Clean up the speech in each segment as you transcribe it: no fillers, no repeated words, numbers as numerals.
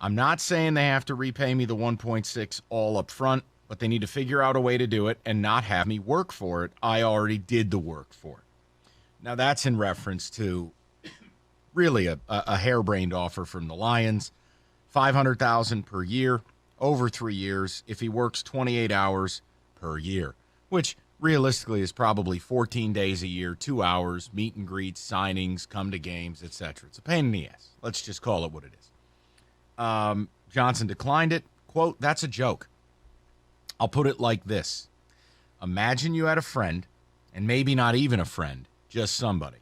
I'm not saying they have to repay me the 1.6 all up front, but they need to figure out a way to do it and not have me work for it. I already did the work for it. Now, that's in reference to really a harebrained offer from the Lions, $500,000 per year over 3 years if he works 28 hours per year, which realistically is probably 14 days a year, 2 hours, meet and greets, signings, come to games, etc. It's a pain in the ass. Let's just call it what it is. Johnson declined it. Quote, "That's a joke. I'll put it like this. Imagine you had a friend, and maybe not even a friend, just somebody.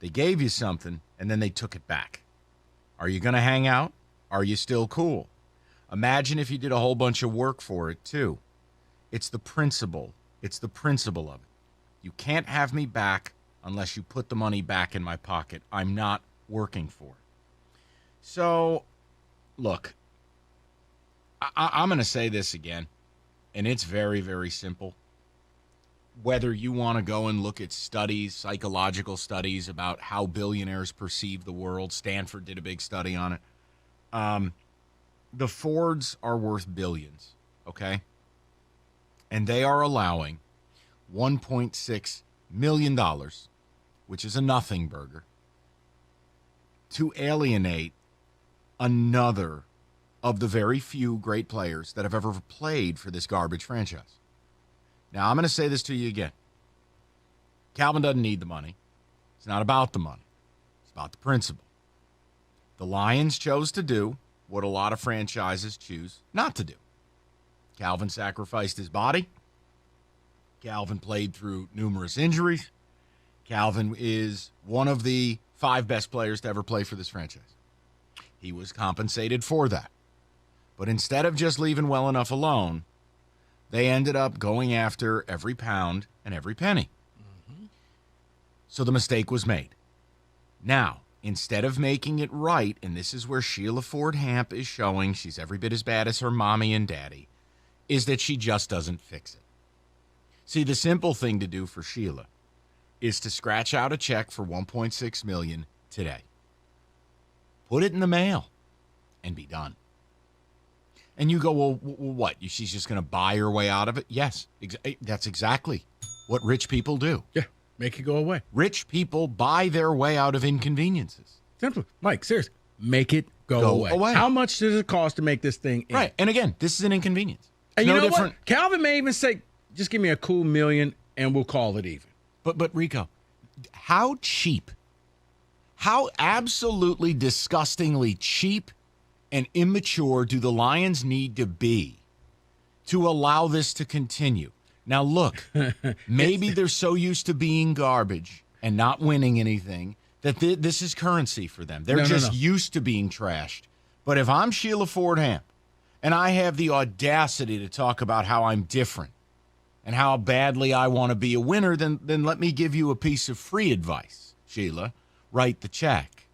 They gave you something, and then they took it back. Are you going to hang out? Are you still cool? Imagine if you did a whole bunch of work for it, too. It's the principle. It's the principle of it. You can't have me back unless you put the money back in my pocket. I'm not working for it." So, look, I'm going to say this again, and it's very, very simple. Whether you want to go and look at studies, psychological studies about how billionaires perceive the world, Stanford did a big study on it. The Fords are worth billions, okay? And they are allowing $1.6 million, which is a nothing burger, to alienate another of the very few great players that have ever played for this garbage franchise. Now, I'm going to say this to you again. Calvin doesn't need the money. It's not about the money. It's about the principle. The Lions chose to do what a lot of franchises choose not to do. Calvin sacrificed his body. Calvin played through numerous injuries. Calvin is one of the 5 best players to ever play for this franchise. He was compensated for that. But instead of just leaving well enough alone, they ended up going after every pound and every penny. Mm-hmm. So the mistake was made. Now, instead of making it right, and this is where Sheila Ford Hamp is showing she's every bit as bad as her mommy and daddy, is that she just doesn't fix it. See, the simple thing to do for Sheila is to scratch out a check for $1.6 million today. Put it in the mail and be done. And you go, well, what? She's just going to buy her way out of it? Yes, that's exactly what rich people do. Yeah, make it go away. Rich people buy their way out of inconveniences. Simple. Mike, seriously, make it go away. How much does it cost to make this thing end? Right, and again, this is an inconvenience. And you know what? Calvin may even say, just give me a cool $1 million and we'll call it even. But Rico, how cheap, how absolutely disgustingly cheap and immature do the Lions need to be to allow this to continue? Now, look, maybe they're so used to being garbage and not winning anything that this is currency for them. They're used to being trashed. But if I'm Sheila Ford Hamp and I have the audacity to talk about how I'm different and how badly I want to be a winner, then let me give you a piece of free advice, Sheila. Write the check.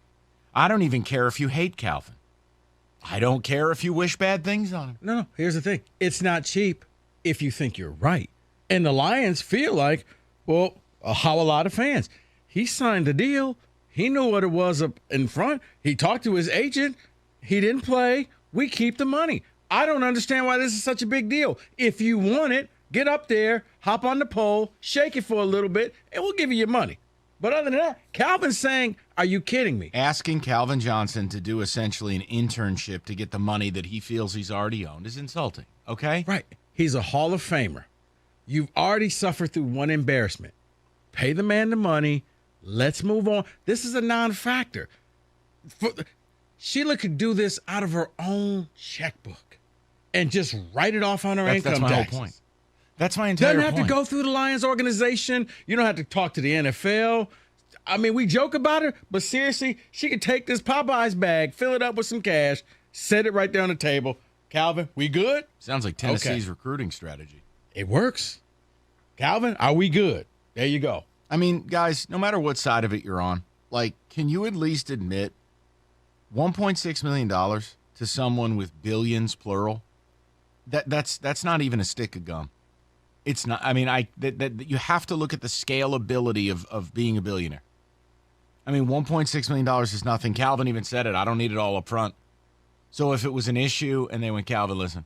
I don't even care if you hate Calvin. I don't care if you wish bad things on him. No, here's the thing. It's not cheap if you think you're right. And the Lions feel like, well, how a lot of fans. He signed the deal. He knew what it was up in front. He talked to his agent. He didn't play. We keep the money. I don't understand why this is such a big deal. If you want it, get up there, hop on the pole, shake it for a little bit, and we'll give you your money. But other than that, Calvin's saying, are you kidding me? Asking Calvin Johnson to do essentially an internship to get the money that he feels he's already owned is insulting, okay? Right. He's a Hall of Famer. You've already suffered through one embarrassment. Pay the man the money. Let's move on. This is a non-factor. Sheila could do this out of her own checkbook and just write it off on her income taxes. That's my whole point. That's my entire point. Doesn't have to go through the Lions organization. You don't have to talk to the NFL. I mean, we joke about her, but seriously, she could take this Popeyes bag, fill it up with some cash, set it right there on the table. Calvin, we good? Sounds like Tennessee's recruiting strategy. It works. Calvin, are we good? There you go. I mean, guys, no matter what side of it you're on, like, can you at least admit $1.6 million to someone with billions, plural? That's not even a stick of gum. It's not. I mean, you have to look at the scalability of being a billionaire. I mean, $1.6 million is nothing. Calvin even said it. I don't need it all up front. So if it was an issue and they went, Calvin, listen,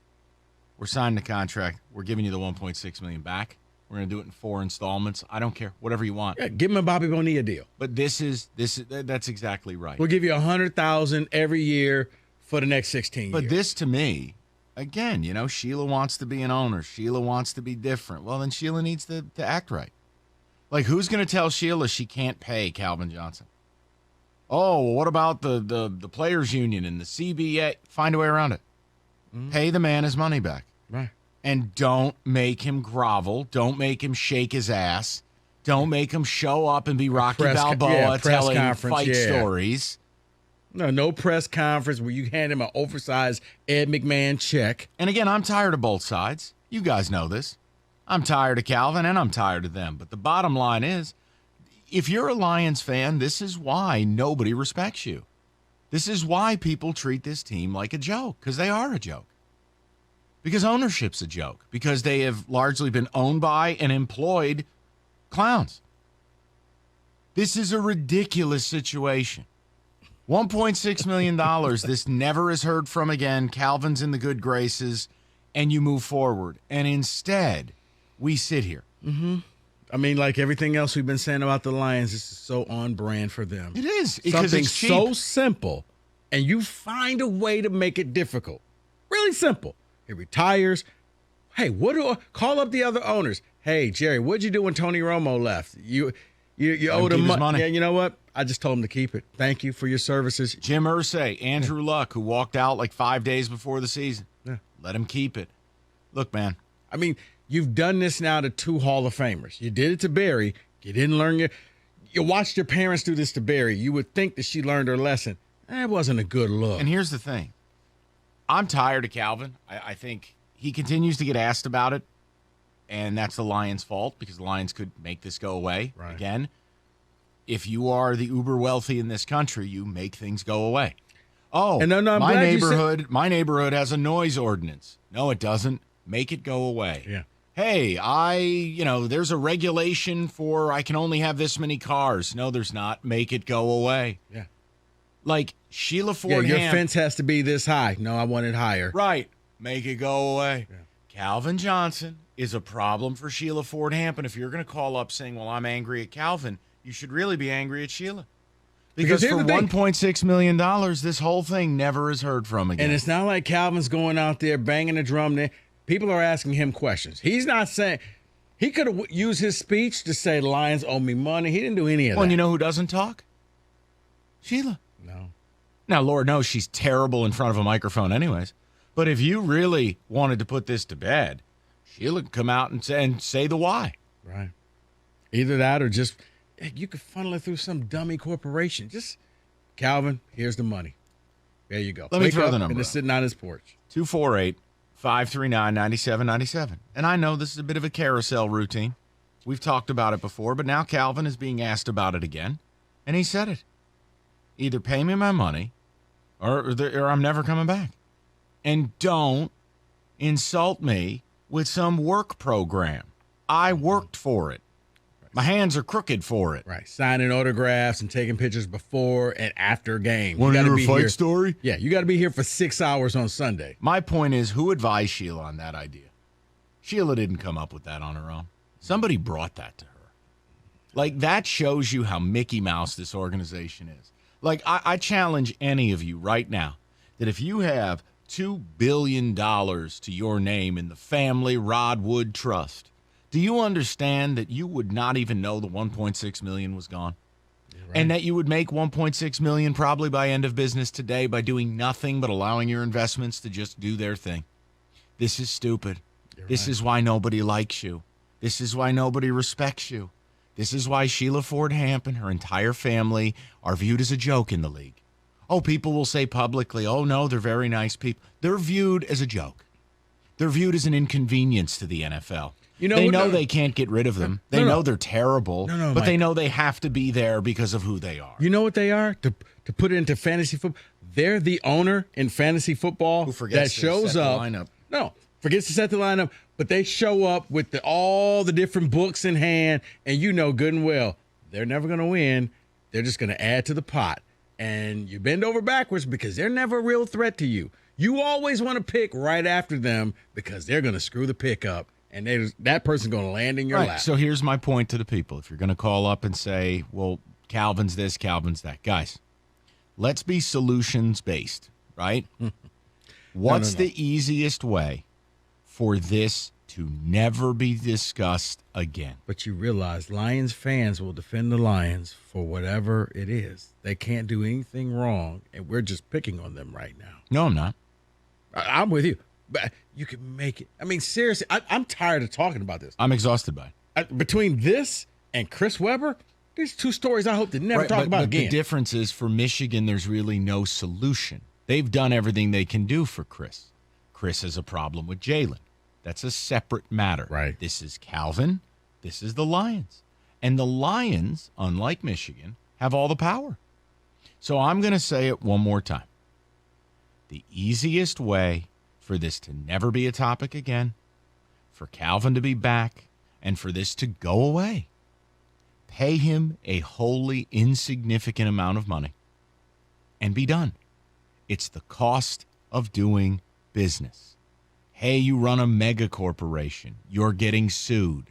we're signing the contract. We're giving you the $1.6 million back. We're going to do it in 4 installments. I don't care. Whatever you want. Yeah, give him a Bobby Bonilla deal. But that's exactly right. We'll give you $100,000 every year for the next 16 years. But this, to me, again, Sheila wants to be an owner. Sheila wants to be different. Well, then Sheila needs to act right. Like, who's going to tell Sheila she can't pay Calvin Johnson? Oh, well, what about the players union and the CBA? Find a way around it. Mm-hmm. Pay the man his money back. Right. And don't make him grovel. Don't make him shake his ass. Don't make him show up and be Rocky Balboa telling fight stories. No press conference where you hand him an oversized Ed McMahon check. And again, I'm tired of both sides. You guys know this. I'm tired of Calvin and I'm tired of them. But the bottom line is, if you're a Lions fan, this is why nobody respects you. This is why people treat this team like a joke, because they are a joke. Because ownership's a joke. Because they have largely been owned by and employed clowns. This is a ridiculous situation. $1.6 million. This never is heard from again. Calvin's in the good graces, and you move forward. And instead, we sit here. Mm-hmm. I mean, like everything else we've been saying about the Lions, this is so on brand for them. It is. Something so simple, and you find a way to make it difficult. Really simple. He retires. Hey, call up the other owners. Hey, Jerry, what'd you do when Tony Romo left? You owed him money. Yeah, you know what? I just told him to keep it. Thank you for your services. Jim Irsay, Andrew Luck, who walked out like 5 days before the season. Yeah. Let him keep it. Look, man. I mean, you've done this now to 2 Hall of Famers. You did it to Barry. You didn't learn you watched your parents do this to Barry. You would think that she learned her lesson. That wasn't a good look. And here's the thing. I'm tired of Calvin. I think he continues to get asked about it, and that's the Lions' fault because the Lions could make this go away. Right. Again, if you are the uber wealthy in this country, you make things go away. Oh, and no, my neighborhood has a noise ordinance. No, it doesn't. Make it go away. Yeah. Hey, there's a regulation for I can only have this many cars. No, there's not. Make it go away. Yeah. Like Sheila Ford. Yeah, your fence has to be this high. No, I want it higher. Right. Make it go away. Yeah. Calvin Johnson is a problem for Sheila Ford Hamp. And if you're going to call up saying, well, I'm angry at Calvin, you should really be angry at Sheila. Because for $1.6 million, this whole thing never is heard from again. And it's not like Calvin's going out there banging the drum there. People are asking him questions. He's not saying – he could have used his speech to say the Lions owe me money. He didn't do any of that. Well, and you know who doesn't talk? Sheila. No. Now, Lord knows she's terrible in front of a microphone anyways. But if you really wanted to put this to bed, Sheila could come out and say the why. Right. Either that or just you could funnel it through some dummy corporation. Just, Calvin, here's the money. There you go. Let me throw the number. And it's sitting on his porch. 248-539-9797. And I know this is a bit of a carousel routine. We've talked about it before, but now Calvin is being asked about it again. And he said it. Either pay me my money or I'm never coming back. And don't insult me with some work program. I worked for it. My hands are crooked for it. Right. Signing autographs and taking pictures before and after games. Want to hear a fight story? Yeah, you got to be here for 6 hours on Sunday. My point is, who advised Sheila on that idea? Sheila didn't come up with that on her own. Somebody brought that to her. Like, that shows you how Mickey Mouse this organization is. Like, I challenge any of you right now that if you have $2 billion to your name in the Family Rod Wood Trust, do you understand that you would not even know the $1.6 million was gone? Right. And that you would make $1.6 million probably by end of business today by doing nothing but allowing your investments to just do their thing? This is stupid. This is why nobody likes you. This is why nobody respects you. This is why Sheila Ford Hamp and her entire family are viewed as a joke in the league. Oh, people will say publicly, oh, no, they're very nice people. They're viewed as a joke. They're viewed as an inconvenience to the NFL. They know they can't get rid of them. They know they're terrible, but Mike, they know they have to be there because of who they are. You know what they are? To put it into fantasy football, they're the owner in fantasy football that shows up. Forgets to set the lineup, but they show up with all the different books in hand, and you know good and well they're never going to win. They're just going to add to the pot. and you bend over backwards because they're never a real threat to you. You always want to pick right after them because they're going to screw the pick up, and that person's going to land in your lap. So here's my point to the people. If you're going to call up and say, well, Calvin's this, Calvin's that. Guys, let's be solutions-based, right? What's the easiest way for this to never be discussed again? But you realize Lions fans will defend the Lions for whatever it is. They can't do anything wrong, and we're just picking on them right now. No, I'm not. I'm with you. But you can make it. I mean, seriously, I'm tired of talking about this. I'm exhausted by it. Between this and Chris Webber, there's two stories I hope to never talk about again. The difference is for Michigan, there's really no solution. They've done everything they can do for Chris. Chris has a problem with Jalen. That's a separate matter. Right. This is Calvin. This is the Lions. And the Lions, unlike Michigan, have all the power. So I'm going to say it one more time. The easiest way for this to never be a topic again, for Calvin to be back, and for this to go away, pay him a wholly insignificant amount of money and be done. It's the cost of doing business. Hey, you run a mega corporation. You're getting sued.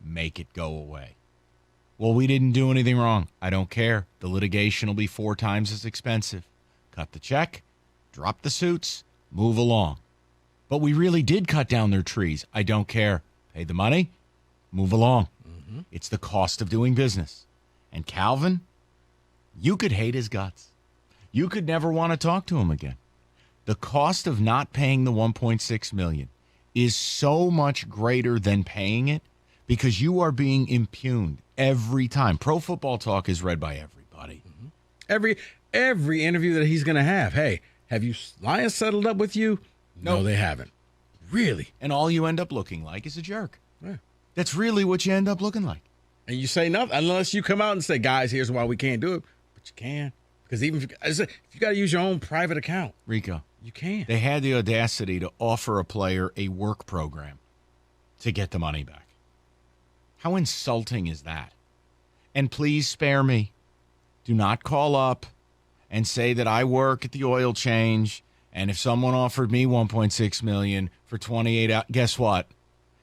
Make it go away. Well, we didn't do anything wrong. I don't care. The litigation will be 4 times as expensive. Cut the check, drop the suits, move along. But we really did cut down their trees. I don't care. Pay the money, move along. Mm-hmm. It's the cost of doing business. And Calvin, you could hate his guts. You could never want to talk to him again. The cost of not paying the $1.6 million is so much greater than paying it because you are being impugned every time. Pro Football Talk is read by everybody. Mm-hmm. Every interview that he's going to have. Hey, have you Lions settled up with you? No, they haven't. Really? And all you end up looking like is a jerk. Yeah. That's really what you end up looking like. And you say nothing unless you come out and say, guys, here's why we can't do it. But you can. Because even if you got to use your own private account. Rico. You can. They had the audacity to offer a player a work program to get the money back. How insulting is that? And please spare me. Do not call up and say that I work at the oil change, and if someone offered me $1.6 million for 28 hours, guess what?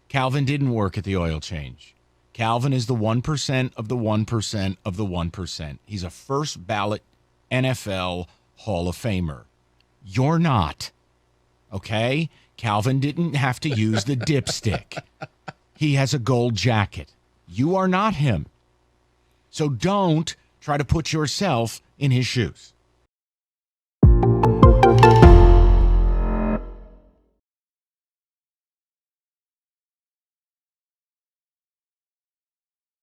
Calvin didn't work at the oil change. Calvin is the 1% of the 1% of the 1%. He's a first ballot NFL Hall of Famer. You're not. Okay? Calvin didn't have to use the dipstick. He has a gold jacket. You are not him. So don't try to put yourself in his shoes.